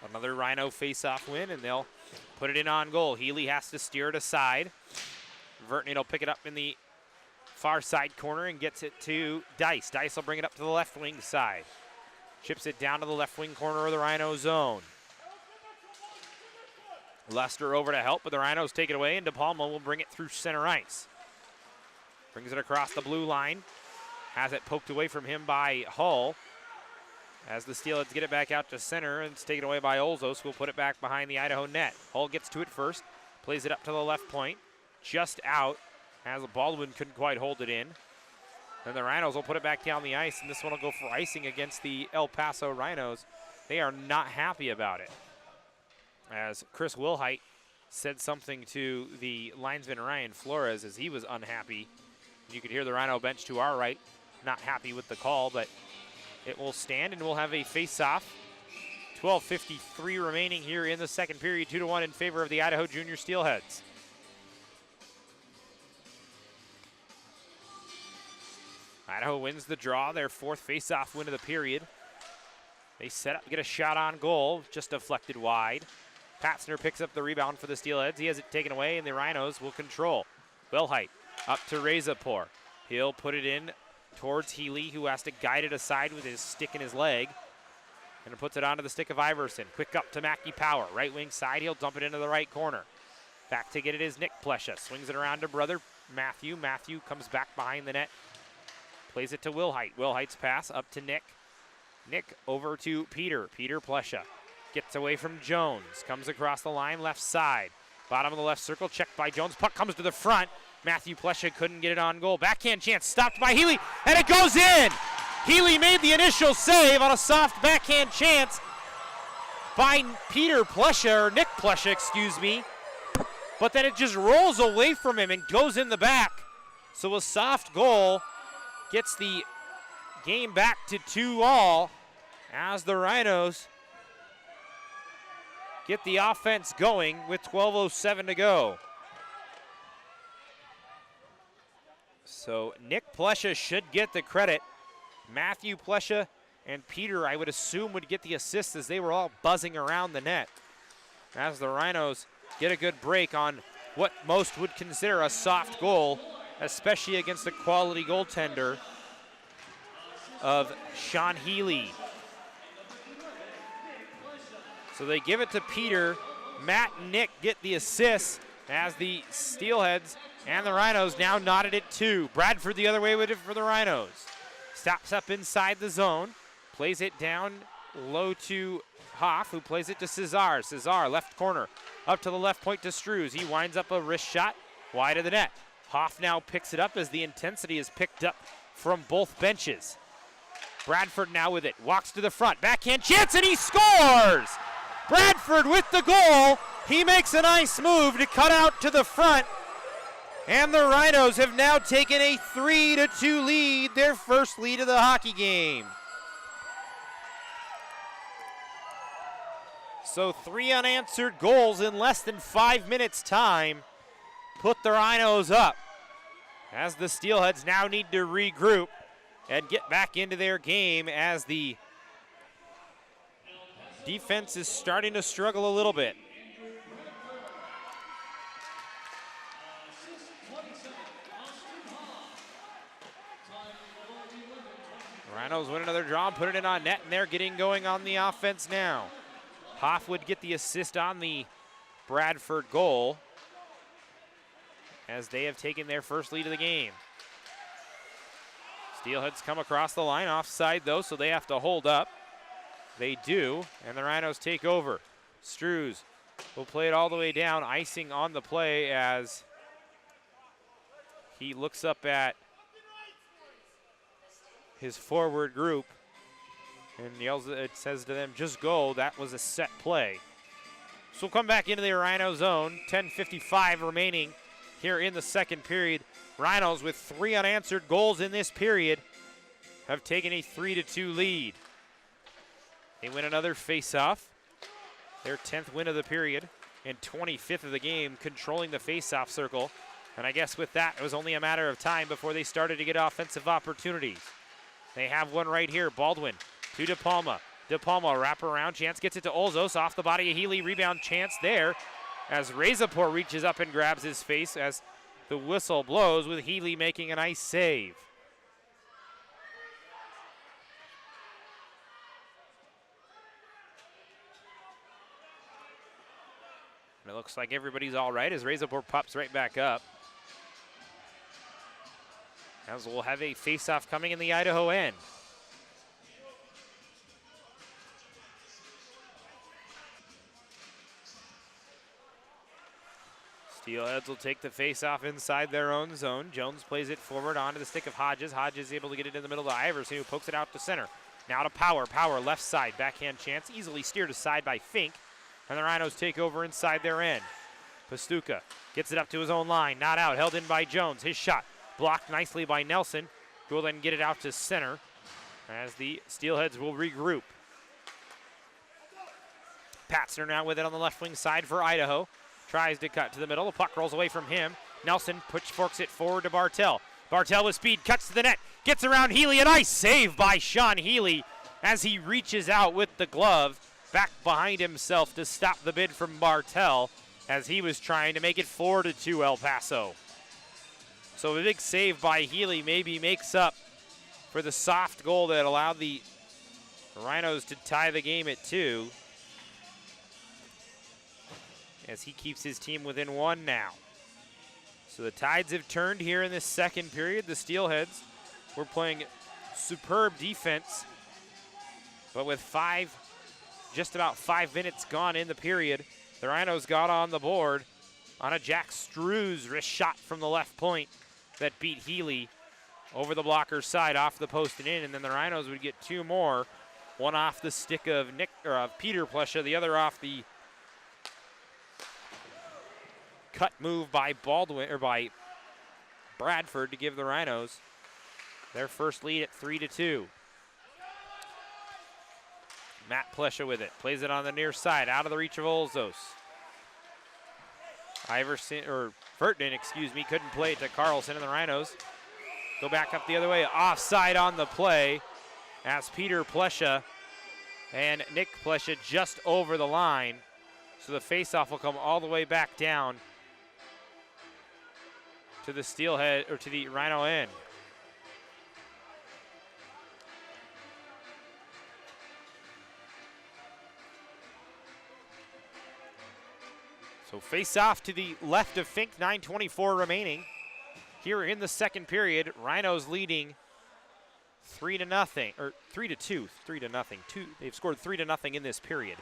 Another Rhino face-off win, and they'll put it in on goal. Healy has to steer it aside. Vertney will pick it up in the far side corner and gets it to Dice. Dice will bring it up to the left wing side. Chips it down to the left wing corner of the Rhino zone. Lester over to help, but the Rhinos take it away, and DePalma will bring it through center ice. Brings it across the blue line. Has it poked away from him by Hull. As the Steelheads get it back out to center, and it's taken away by Olzos, who will put it back behind the Idaho net. Hull gets to it first, plays it up to the left point. Just out, as Baldwin couldn't quite hold it in. Then the Rhinos will put it back down the ice, and this one will go for icing against the El Paso Rhinos. They are not happy about it. As Chris Wilhite said something to the linesman Ryan Flores as he was unhappy. You could hear the Rhino bench to our right, not happy with the call, but it will stand and we'll have a face-off. 12:53 remaining here in the second period, 2-1 in favor of the Idaho Junior Steelheads. Idaho wins the draw, their fourth face-off win of the period. They set up, get a shot on goal, just deflected wide. Patzner picks up the rebound for the Steelheads. He has it taken away, and the Rhinos will control. Wilhite up to Rezapor. He'll put it in towards Healy, who has to guide it aside with his stick in his leg. And puts it onto the stick of Iverson. Quick up to Mackie Power. Right wing side, he'll dump it into the right corner. Back to get it is Nick Plesha. Swings it around to brother Matthew. Matthew comes back behind the net. Plays it to Wilhite. Wilhite's pass up to Nick. Nick over to Peter. Peter Plesha. Gets away from Jones. Comes across the line, left side. Bottom of the left circle, checked by Jones. Puck comes to the front. Matthew Plesha couldn't get it on goal. Backhand chance stopped by Healy, and it goes in! Healy made the initial save on a soft backhand chance by Peter Plesha, or Nick Plesha, excuse me. But then it just rolls away from him and goes in the back. So a soft goal gets the game back to 2-2 as the Rhinos get the offense going with 12:07 to go. So Nick Plesha should get the credit. Matthew Plesha and Peter, I would assume, would get the assists as they were all buzzing around the net. As the Rhinos get a good break on what most would consider a soft goal, especially against a quality goaltender of Sean Healy. So they give it to Peter. Matt and Nick get the assists as the Steelheads and the Rhinos now knotted at 2. Bradford the other way with it for the Rhinos. Stops up inside the zone, plays it down low to Hoff, who plays it to Cesar. Cesar, left corner, up to the left point to Strews. He winds up a wrist shot wide of the net. Hoff now picks it up as the intensity is picked up from both benches. Bradford now with it, walks to the front, backhand chance, and he scores! Bradford with the goal. He makes a nice move to cut out to the front. And the Rhinos have now taken a 3-2 lead, their first lead of the hockey game. So 3 unanswered goals in less than 5 minutes time put the Rhinos up, as the Steelheads now need to regroup and get back into their game as the defense is starting to struggle a little bit. Rhinos win another draw and put it in on net, and they're getting going on the offense now. Hoff would get the assist on the Bradford goal as they have taken their first lead of the game. Steelheads come across the line, offside though, so they have to hold up. They do, and the Rhinos take over. Strews will play it all the way down, icing on the play as he looks up at his forward group and yells, it says to them, just go. That was a set play. So we'll come back into the Rhino zone. 10:55 remaining here in the second period. Rhinos with 3 unanswered goals in this period have taken a 3-2 lead. They win another face-off, their 10th win of the period and 25th of the game, controlling the face-off circle. And I guess with that, it was only a matter of time before they started to get offensive opportunities. They have one right here. Baldwin to DePalma. De Palma wraparound. Chance gets it to Olzos. Off the body of Healy. Rebound chance there as Rezapor reaches up and grabs his face as the whistle blows with Healy making a nice save. And it looks like everybody's all right as Rezapor pops right back up. As we'll have a face-off coming in the Idaho end. Steelheads will take the face-off inside their own zone. Jones plays it forward onto the stick of Hodges. Hodges able to get it in the middle to Iverson, who pokes it out to center. Now to Power. Power left side. Backhand chance. Easily steered aside by Fink. And the Rhinos take over inside their end. Pastuca gets it up to his own line. Not out. Held in by Jones. His shot blocked nicely by Nelson, who will then get it out to center as the Steelheads will regroup. Patzner now with it on the left wing side for Idaho. Tries to cut to the middle. The puck rolls away from him. Nelson pitchforks it forward to Bartel. Bartel with speed cuts to the net. Gets around Healy. A nice save by Sean Healy as he reaches out with the glove back behind himself to stop the bid from Bartel as he was trying to make it 4-2 El Paso. So a big save by Healy maybe makes up for the soft goal that allowed the Rhinos to tie the game at 2. As he keeps his team within 1 now. So the tides have turned here in this second period. The Steelheads were playing superb defense, but with just about 5 minutes gone in the period, the Rhinos got on the board on a Jack Strews wrist shot from the left point that beat Healy over the blocker's side off the post and in, and then the Rhinos would get 2 more, one off the stick of Peter Plesha, the other off the cut move by by Bradford to give the Rhinos their first lead at 3-2. Matt Plesha with it, plays it on the near side, out of the reach of Olzos. Vertinen, couldn't play it to Carlson, and the Rhinos go back up the other way. Offside on the play as Peter Plesha and Nick Plesha just over the line. So the faceoff will come all the way back down to the Steelhead, or to the Rhino end. So face off to the left of Fink, 9:24 remaining. Here in the second period, Rhinos leading 3-0, or 3-2, 3-0. They've scored 3-0 in this period.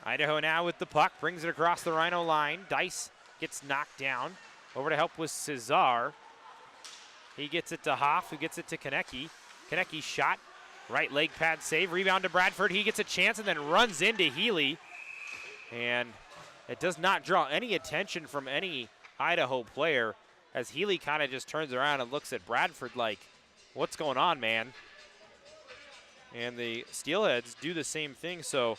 Idaho now with the puck, brings it across the Rhino line. Dice gets knocked down. Over to help with Cesar. He gets it to Hoff, who gets it to Konecki. Konecki's shot, right leg pad save, rebound to Bradford. He gets a chance and then runs into Healy. And it does not draw any attention from any Idaho player as Healy kind of just turns around and looks at Bradford like, what's going on, man? And the Steelheads do the same thing, so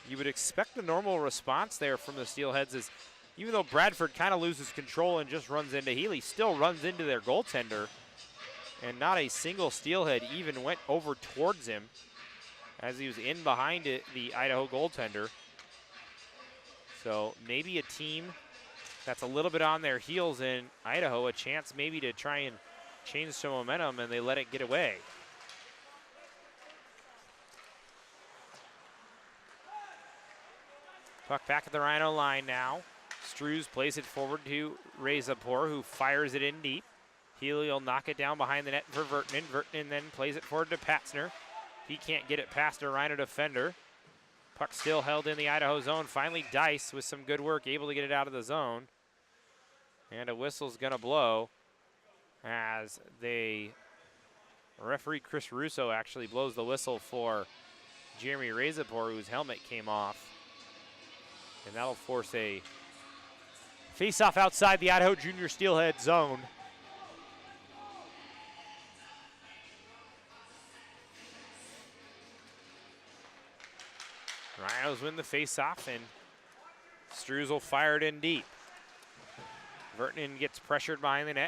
you would expect a normal response there from the Steelheads, as even though Bradford kind of loses control and just runs into Healy, still runs into their goaltender, and not a single Steelhead even went over towards him as he was in behind the Idaho goaltender. So maybe a team that's a little bit on their heels in Idaho, a chance maybe to try and change some momentum, and they let it get away. Puck back at the Rhino line now. Strews plays it forward to Rezapor, who fires it in deep. Healy will knock it down behind the net for Vertinen. Vertinen then plays it forward to Patzner. He can't get it past a Rhino defender. Puck still held in the Idaho zone. Finally, Dice with some good work, able to get it out of the zone. And a whistle's gonna blow as referee Chris Russo actually blows the whistle for Jeremy Rezapor, whose helmet came off. And that'll force a face-off outside the Idaho Junior Steelhead zone. Rhinos win the face-off, and Strews will fire it in deep. Vertinen gets pressured behind the net.